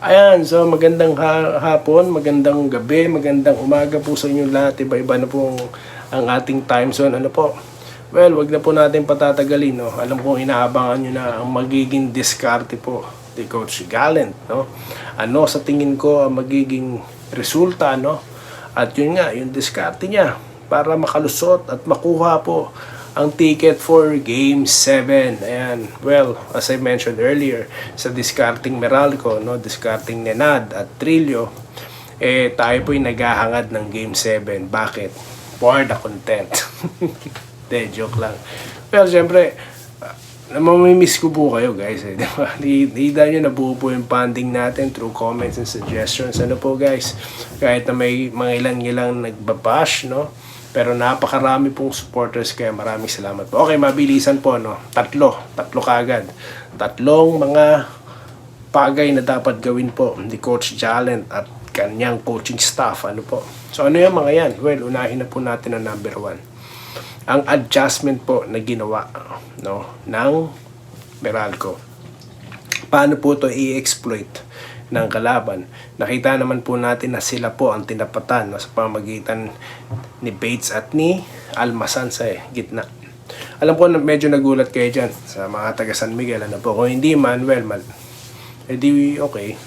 Ayan, so magandang hapon, magandang gabi, magandang umaga po sa inyong lahat. Iba-iba na po ang ating time zone. Ano po? Well, wag na po natin patatagalin, no? Alam kong inaabangan nyo na ang magiging diskarte po ni Coach Gallant, no? Ano sa tingin ko ang magiging resulta, no? At yun nga, yung diskarte niya para makalusot at makuha po ang ticket for Game 7. Ayan. Well, as I mentioned earlier, sa discarding Meralco, no, discarding Nenad at Trillo, tayo po'y naghahangad ng Game 7. Bakit? For the content. De, joke lang. Well, syempre, namamimiss ko po kayo, guys. Diba? Hida nyo nabuo po yung funding natin through comments and suggestions. Ano po, guys? Kahit na may mga ilan-ilang nagbabash, no? Pero napakarami pong supporters, kaya maraming salamat po. Okay, mabilisan po, no? Tatlo kagad. Tatlong mga bagay na dapat gawin po ni Coach Gallant at kanyang coaching staff. Ano po? So ano yung mga yan? Well, unahin na po natin ang number 1. Ang adjustment po na ginawa, no, ng Meralco. Paano po ito i-exploit ng kalaban? Nakita naman po natin na sila po ang tinapatan, no, sa pamagitan ni Bates at ni Almasan sa gitna. Alam ko na medyo nagulat kayo dyan sa mga taga San Miguel. Ano po? Kung hindi man, well, edi okay.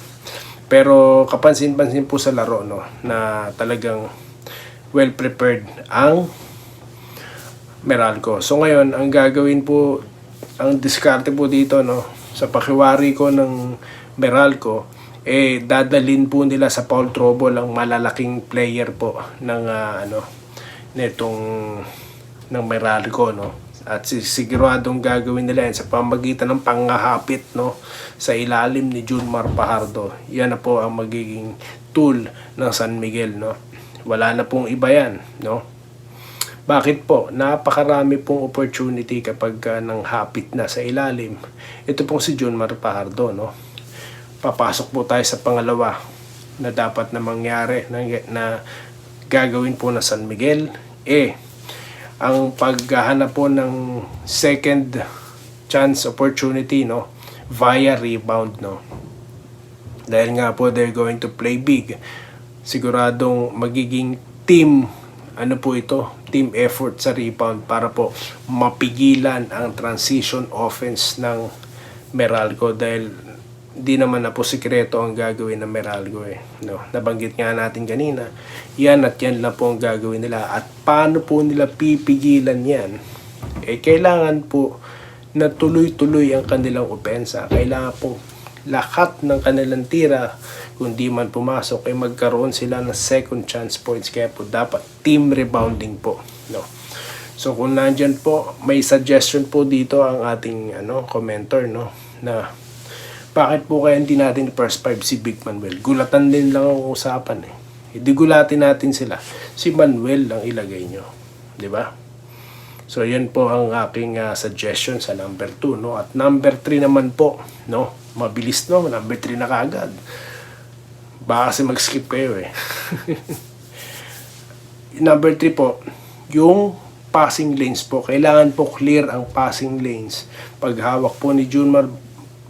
Pero kapansin-pansin po sa laro, no, na talagang well prepared ang Meralco. So ngayon, ang gagawin po, ang diskarte po dito, no, sa pakiwari ko ng Meralco, dadalin po nila sa foul trouble ang malalaking player po ng netong ng Meralco, no. At siguradong gagawin nila yan sa pamagitan ng pangahapit, no, sa ilalim ni Junmar Fajardo. Yan na po ang magiging tool ng San Miguel, no. Wala na pong iba yan, no. Bakit po? Napakarami pong opportunity kapag nang hapit na sa ilalim. Ito pong si Junmar Fajardo, no. Papasok po tayo sa pangalawa na dapat na mangyari na gagawin po ng San Miguel. Ang paghahanap po ng second chance opportunity, no, via rebound, no. Dahil nga po they're going to play big. Siguradong magiging team team effort sa rebound para po mapigilan ang transition offense ng Meralco, dahil di naman na po sikreto ang gagawin ng Meralco, no. Nabanggit nga natin kanina, yan at yan lang po ang gagawin nila. At paano po nila pipigilan yan? Kailangan po na tuloy-tuloy ang kanilang opensa. Kailangan po lahat ng kanilang tira, kung di man pumasok, magkaroon sila ng second chance points. Kaya po dapat team rebounding po, no. So kung nandyan po, may suggestion po dito ang ating commenter, no, na bakit po kaya hindi natin first 5 si Big Manuel? Gulatan din lang ang usapan, Hindi gulatin natin sila. Si Manuel lang ilagay nyo, di ba? So yan po ang aking suggestion sa number 2, no. At number 3 naman po, no, mabilis, no, number 3 na kaagad. Baka kasi mag-skip kayo, Number 3 po, yung passing lanes po. Kailangan po clear ang passing lanes. Pag hawak po ni Junmar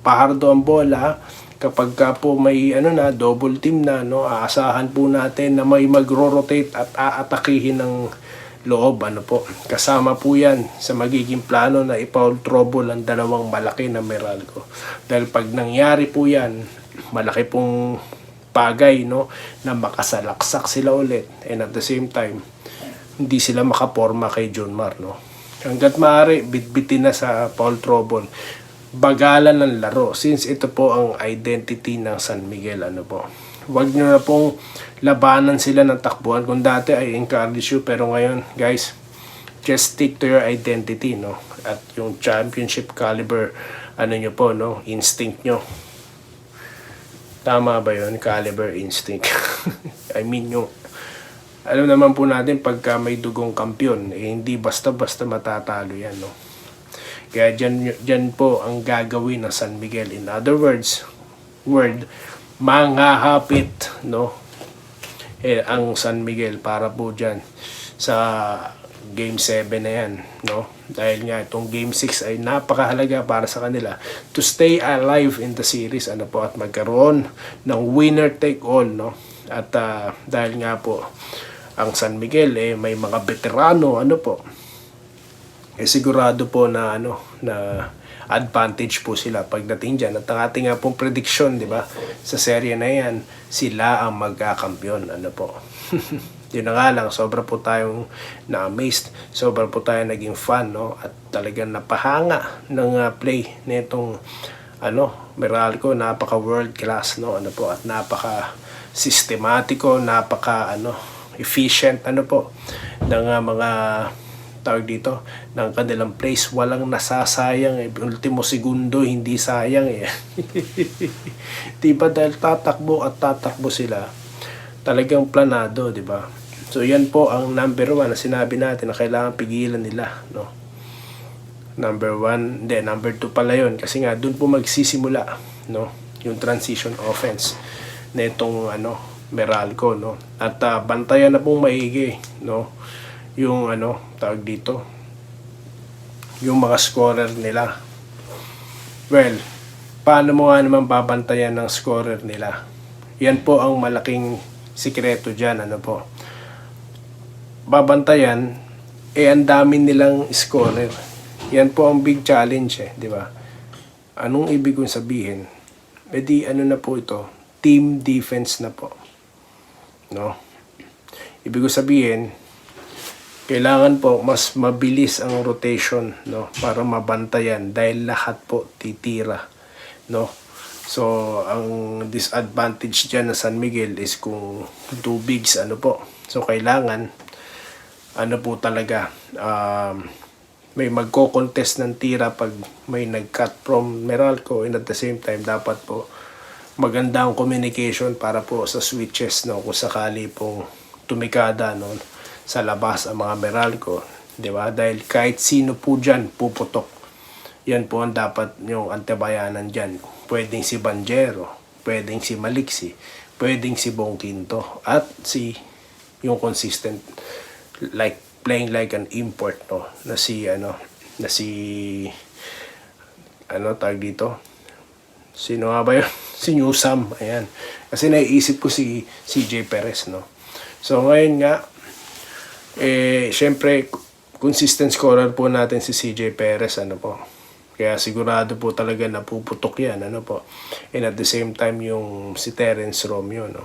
Fajardo ang bola, kapag ka po may double team na, no, aasahan po natin na may magro-rotate at aatakihin ng loob, po. Kasama po yan sa magiging plano na i-foul trouble ang dalawang malaki na Meralco. Dahil pag nangyari po yan, malaki pong bagay, no, na makasalaksak sila ulit, and at the same time hindi sila makaporma kay Junmar, no. Hanggat maaari, bitbitin na sa foul trouble, bagalan ng laro, since ito po ang identity ng San Miguel, po. Huwag nyo na pong labanan sila ng takbuhan. Kung dati ay encourage you, pero ngayon, guys, just stick to your identity, no. At yung championship caliber nyo po, no, instinct nyo. Tama ba yun? Caliber instinct. I mean, yung alam naman po natin, pagka may dugong kampiyon, hindi basta-basta matatalo yan, no. Kaya dyan po ang gagawin ng San Miguel. In other words, manghahapit, no, ang San Miguel para po dyan sa Game 7 na yan, no? Dahil nga itong Game 6 ay napakahalaga para sa kanila to stay alive in the series, ano po, at magkaroon ng winner take all, no? At dahil nga po ang San Miguel may mga veterano, ano po, sigurado po na na advantage po sila pagdating dyan. At ang ating nga pong prediction, di ba, sa serye na yan, sila ang magkakampiyon, ano po. Yun na nga lang, sobra po tayong na-amazed, sobra po tayong naging fan, no? At talagang napahanga ng play nitong Meralco, napaka world class, no? Ano po, at napaka sistematiko, napaka efficient, ano po, ng mga tawag dito, ng kanilang place. Walang nasasayang, ultimo segundo hindi sayang diba, dahil tatakbo at tatakbo sila, talagang planado, diba? So yan po ang number 1 na sinabi natin na kailangan pigilan nila, no? Number 2 pala yun, kasi nga dun po magsisimula, no, yung transition offense na itong Meralco, no? At bantayan na pong maigi, no, yung tawag dito, yung mga scorer nila. Well, paano mo nga naman babantayan ng scorer nila? Yan po ang malaking sikreto dyan, ano po. Babantayan, ang dami nilang scorer. Yan po ang big challenge, di ba? Anong ibig kong sabihin? Na po ito, team defense na po, no? Ibig kong sabihin, kailangan po mas mabilis ang rotation, no, para mabantayan, dahil lahat po titira, no. So ang disadvantage diyan na San Miguel is kung two bigs, po. So kailangan po talaga may magko-contest ng tira pag may nag-cut from Meralco, and at the same time dapat po maganda ang communication para po sa switches, no, kung sakali pong tumikada, no, sa labas ang mga Meralco, di ba? Dahil kahit sino po dyan puputok. Yan po ang dapat yung antabayanan dyan. Pwedeng si Banjero, pwedeng si Maliksi, pwedeng si Bong Quinto, at yung consistent, like playing like an import, no, na si tawag dito, sino nga ba yun? Si Newsam, ayan. Kasi naiisip ko si CJ Perez, no. So ngayon nga, syempre, consistent scorer po natin si CJ Perez, po. Kaya sigurado po talaga napuputok yan, po. And at the same time, yung si Terence Romeo, no.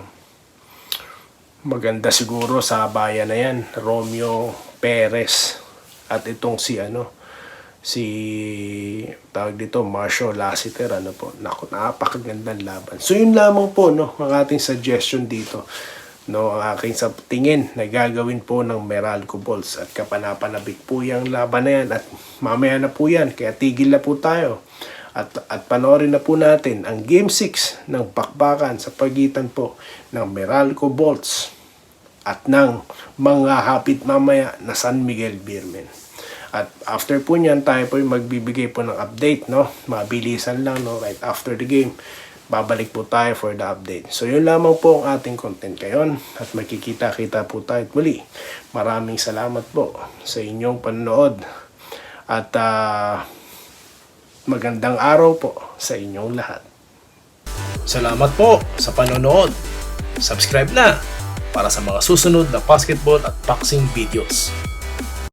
Maganda siguro sa bayan na yan, Romeo Perez. At itong si tawag dito, Marshall Lassiter, po. Naku, napakagandang laban. So yun lamang po, no, ang ating suggestion dito, no, ang aking sa tingin na gagawin po ng Meralco Bulls, at kapanapanabik po yung laban na yan, at mamaya na po yan, kaya tigil na po tayo at panoorin na po natin ang Game 6 ng bakbakan sa pagitan po ng Meralco Bulls at ng mga hapit mamaya na San Miguel Beermen. At after po nyan, tayo po magbibigay po ng update, no, mabilisan lang, no, right after the game. Babalik po tayo for the update. So yun lamang po ang ating content ngayon, at magkikita-kita po tayo muli. Maraming salamat po sa inyong panonood, at magandang araw po sa inyong lahat. Salamat po sa panonood. Subscribe na para sa mga susunod na basketball at boxing videos.